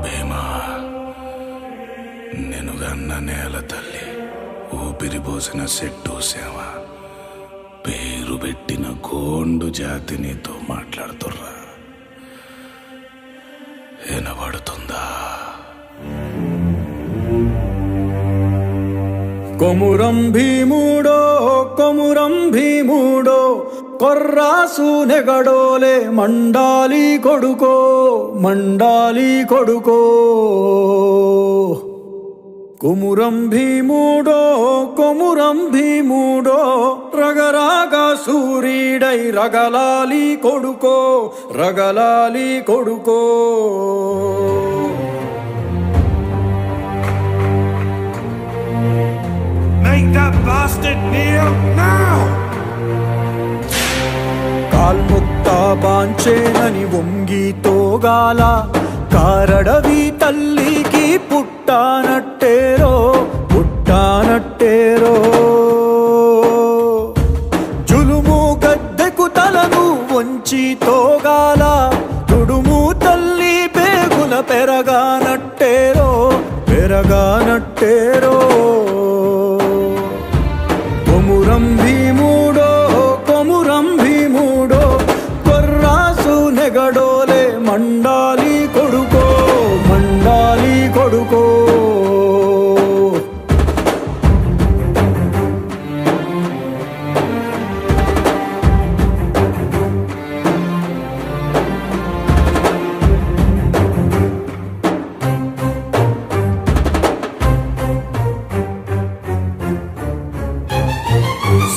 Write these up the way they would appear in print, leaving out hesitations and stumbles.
భీమా, నెనుగన్న నేల తల్లి, ఊపిరిపోసిన చెట్టు సేవ, పేరు పెట్టిన గోండు జాతి నీతో మాట్లాడుతుర్రా. వినబడుతుందా? కొమురం భీముడో కొమురం భీముడో, కొర్రాసు నెగడోలే మండాలి కొడుకో మండాలి కొడుకో. కొమురం భీముడో కొమురం భీముడో, రగరాగా సూర్యుడై రగలాలి కొడుకో రగలాలి కొడుకో. Make that bastard kneel now! కాల్ముక్తా బాంచేనని వంగి తోగాల, కారడవి తల్లికి పుట్టానట్టేరో పుట్టానట్టేరో. జులుము గద్దెకు తలను వంచి తోగాల, తుడుము తల్లి పేగుల పెరగానట్టేరో పెరగానట్టేరో. కొమురం భీముడో కొమురం భీముడో, కొర్రాసు నెగడోలే మండాలి కొడుకో మండాలి కొడుకో.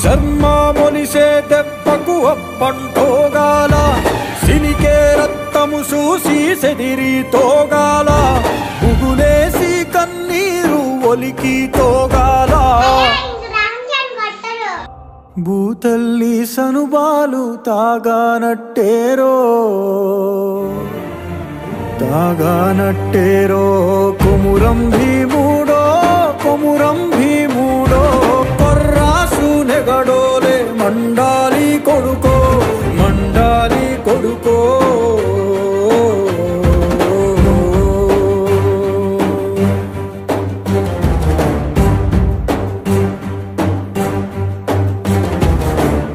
శర్మ మొలిసే దెబ్బకు అప్పంటోగాల, సిలికే రక్తము చూసి సెదిరి తోగాల, బుగులేసి కన్నీరు ఒలికి తోగాల. భూతల్లి సనుబాలు తాగానట్టేరో తాగానట్టేరో. కొమురం భీముడో కొమురం భీముడో, కొర్రాసు నెగడోలే మండాలి కొడుకో మండాలి కొడుకో.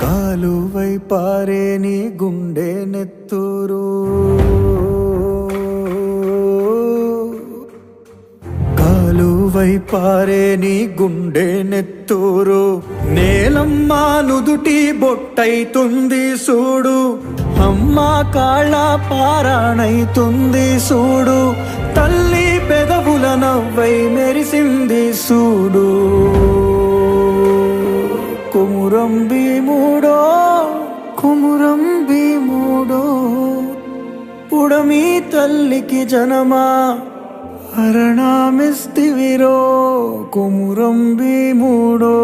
కాలువై పారే నీ గుండె నెత్తూరు, కాలువై పారే నీ గుండె నెత్తూరు. నేలమ్మ నుదుటి బొట్టైతుంది సూడు, అమ్మ కాళ్ళ పారాణైతుంది సూడు, తల్లి పెదవుల నవ్వై మెరిసింది సూడు. కొమురం భీముడో కొమురం భీముడో, పుడమి తల్లికి జనమా అరణామిస్తివిరో. కొమురం భీముడో.